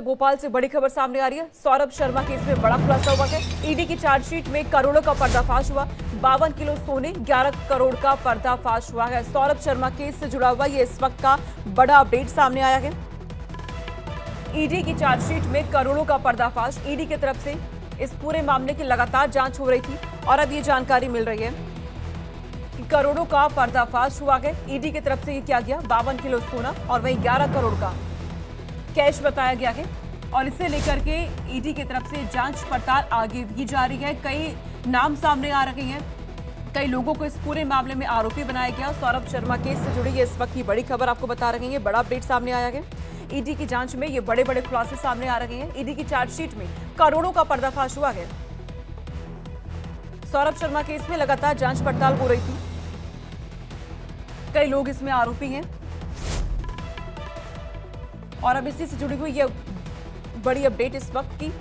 भोपाल से बड़ी खबर सामने आ रही है। सौरभ शर्मा केस में बड़ा खुलासा हुआ है। ईडी की चार्जशीट में करोड़ों का पर्दाफाश हुआ। 52 किलो सोने, 11 करोड़ का पर्दाफाश हुआ है। सौरभ शर्मा केस से जुड़ा हुआ ये इस वक्त का बड़ा अपडेट सामने आया है। ईडी की चार्जशीट में करोड़ों का पर्दाफाश। ईडी की तरफ से इस पूरे मामले की लगातार जांच हो रही थी और अब ये जानकारी मिल रही है कि करोड़ों का पर्दाफाश हुआ है। ईडी की तरफ से ये किया गया 52 किलो सोना और वहीं 11 करोड़ का कैश बताया गया है और इसे लेकर के ईडी की तरफ से जांच पड़ताल आगे भी जारी है। कई नाम सामने आ रहे हैं, कई लोगों को इस पूरे मामले में आरोपी बनाया गया। सौरभ शर्मा केस से जुड़ी ये इस वक्त की बड़ी खबर आपको बता रहे हैं। बड़ा अपडेट सामने आया है। ईडी की जांच में ये बड़े बड़े खुलासे सामने आ रहे हैं। ईडी की चार्जशीट में करोड़ों का पर्दाफाश हुआ है। सौरभ शर्मा केस में लगातार जांच पड़ताल हो रही थी। कई लोग इसमें आरोपी हैं और अब इसी से जुड़ी हुई ये बड़ी अपडेट इस वक्त की।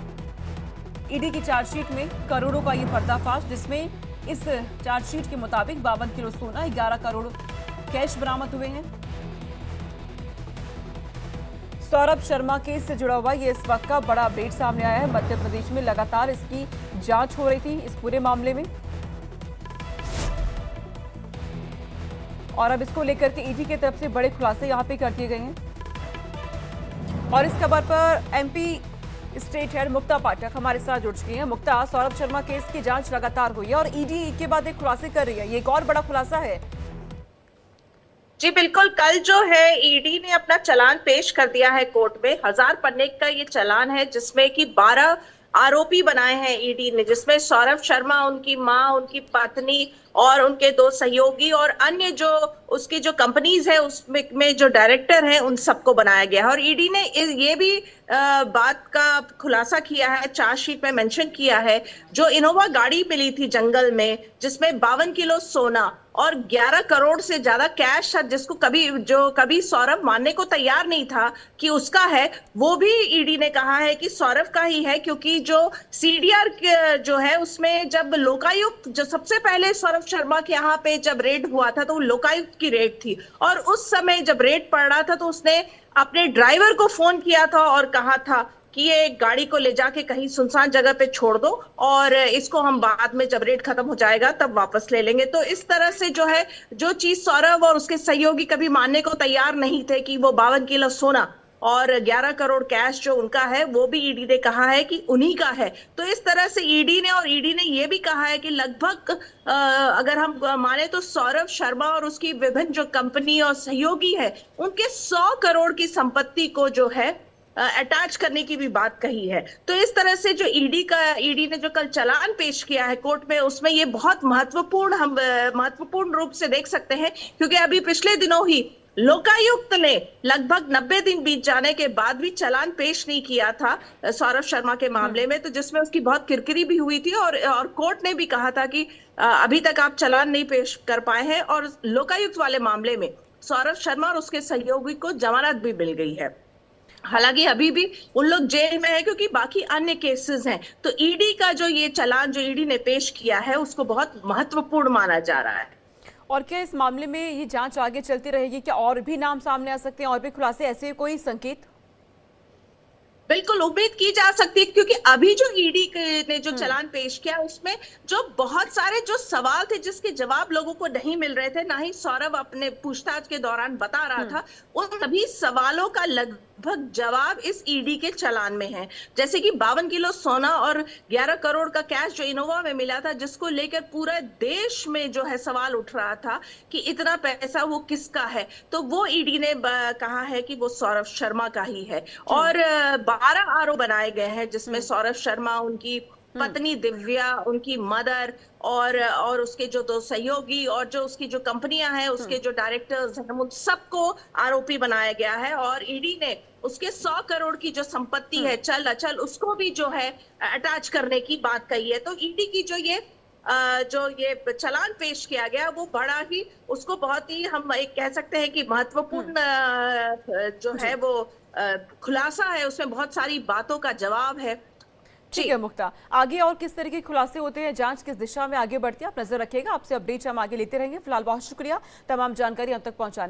ईडी की चार्जशीट में करोड़ों का ये पर्दाफाश, जिसमें इस चार्जशीट के मुताबिक 52 किलो सोना, 11 करोड़ कैश बरामद हुए हैं। सौरभ शर्मा केस से जुड़ा हुआ ये इस वक्त का बड़ा अपडेट सामने आया है। मध्य प्रदेश में लगातार इसकी जांच हो रही थी इस पूरे मामले में और अब इसको लेकर के ईडी की तरफ से बड़े खुलासे यहां पे कर दिए गए हैं। और इस खबर पर एमपी स्टेट हेड मुक्ता पाठक हमारे साथ जुड़ चुकी हैं। मुक्ता, सौरभ शर्मा केस की जांच लगातार हुई है और ईडी के बाद एक खुलासे कर रही है। ये एक और बड़ा खुलासा है। जी बिल्कुल, कल जो है ईडी ने अपना चालान पेश कर दिया है कोर्ट में। 1000 पन्ने का ये चालान है जिसमें कि 12 आरोपी बनाए हैं ईडी ने, जिसमें सौरभ शर्मा, उनकी मां, उनकी पत्नी और उनके 2 सहयोगी और अन्य जो उसकी जो कंपनीज है उसमें जो डायरेक्टर हैं उन सबको बनाया गया है। और ईडी ने ये भी बात का खुलासा किया है, चार्जशीट में मेंशन किया है, जो इनोवा गाड़ी मिली थी जंगल में जिसमें 52 किलो सोना और 11 करोड़ से ज्यादा कैश था, जिसको कभी सौरभ मानने को तैयार नहीं था कि उसका है, वो भी ईडी ने कहा है कि सौरभ का ही है। क्योंकि जो सीडीआर जो है उसमें जब लोकायुक्त, जो सबसे पहले सौरभ शर्मा के यहाँ पे जब रेड हुआ था तो वो लोकायुक्त की रेड थी और उस समय जब रेड पड़ रहा था तो उसने अपने ड्राइवर को फोन किया था और कहा था कि ये गाड़ी को ले जाके कहीं सुनसान जगह पे छोड़ दो और इसको हम बाद में जब रेड खत्म हो जाएगा तब वापस ले लेंगे। तो इस तरह से जो है, जो चीज सौरभ और उसके सहयोगी कभी मानने को तैयार नहीं थे कि वो 52 किलो सोना और 11 करोड़ कैश जो उनका है वो भी ईडी ने कहा है कि उन्हीं का है। तो इस तरह से ईडी ने ये भी कहा है कि लगभग अगर हम माने तो सौरभ शर्मा और उसकी विभिन्न जो कंपनी और सहयोगी है उनके 100 करोड़ की संपत्ति को जो है अटैच करने की भी बात कही है। तो इस तरह से जो ईडी ने जो कल चालान पेश किया है कोर्ट में, उसमें ये बहुत महत्वपूर्ण रूप से देख सकते हैं। क्योंकि अभी पिछले दिनों ही लोकायुक्त ने लगभग 90 दिन बीत जाने के बाद भी चालान पेश नहीं किया था सौरभ शर्मा के मामले में, तो जिसमें उसकी बहुत किरकिरी भी हुई थी और कोर्ट ने भी कहा था कि अभी तक आप चालान नहीं पेश कर पाए हैं। और लोकायुक्त वाले मामले में सौरभ शर्मा और उसके सहयोगी को जमानत भी मिल गई है। हालांकि अभी भी उन लोग जेल में है क्योंकि बाकी अन्य केसेस हैं। तो ईडी का जो ये चालान जो ईडी ने पेश किया है उसको बहुत महत्वपूर्ण माना जा रहा है। और क्या इस मामले में ये जांच आगे चलती रहेगी? क्या और भी नाम सामने आ सकते हैं, और भी खुलासे, ऐसे कोई संकेत? बिल्कुल उम्मीद की जा सकती है क्योंकि अभी जो ईडी ने जो चालान पेश किया उसमें जो बहुत सारे जो सवाल थे जिसके जवाब लोगों को नहीं मिल रहे थे, ना ही सौरभ अपने पूछताछ के दौरान बता रहा था, उन सभी सवालों का लगभग जवाब इस ईडी के चालान में है। जैसे कि 52 किलो सोना और 11 करोड़ का कैश जो इनोवा में मिला था, जिसको लेकर पूरे देश में जो है सवाल उठ रहा था कि इतना पैसा वो किसका है, तो वो ईडी ने कहा है कि वो सौरभ शर्मा का ही है। और 12 आरोप बनाए गए हैं जिसमें सौरभ शर्मा, उनकी पत्नी दिव्या, उनकी मदर और उसके जो 2 सहयोगी और जो उसकी जो कंपनियां हैं उसके जो डायरेक्टर्स हैं उन सबको आरोपी बनाया गया है। और ईडी ने उसके 100 करोड़ की जो संपत्ति है चल अचल, उसको भी जो है अटैच करने की बात कही है। तो ईडी की जो ये चालान पेश किया गया वो बड़ा ही, उसको बहुत ही हम एक कह सकते हैं कि महत्वपूर्ण जो है वो खुलासा है, उसमें बहुत सारी बातों का जवाब है। ठीक है मुक्ता, आगे और किस तरह के खुलासे होते हैं, जांच किस दिशा में आगे बढ़ती है, आप नजर रखिएगा। आपसे अपडेट हम आगे लेते रहेंगे। फिलहाल बहुत शुक्रिया तमाम जानकारी हम तक पहुंचाने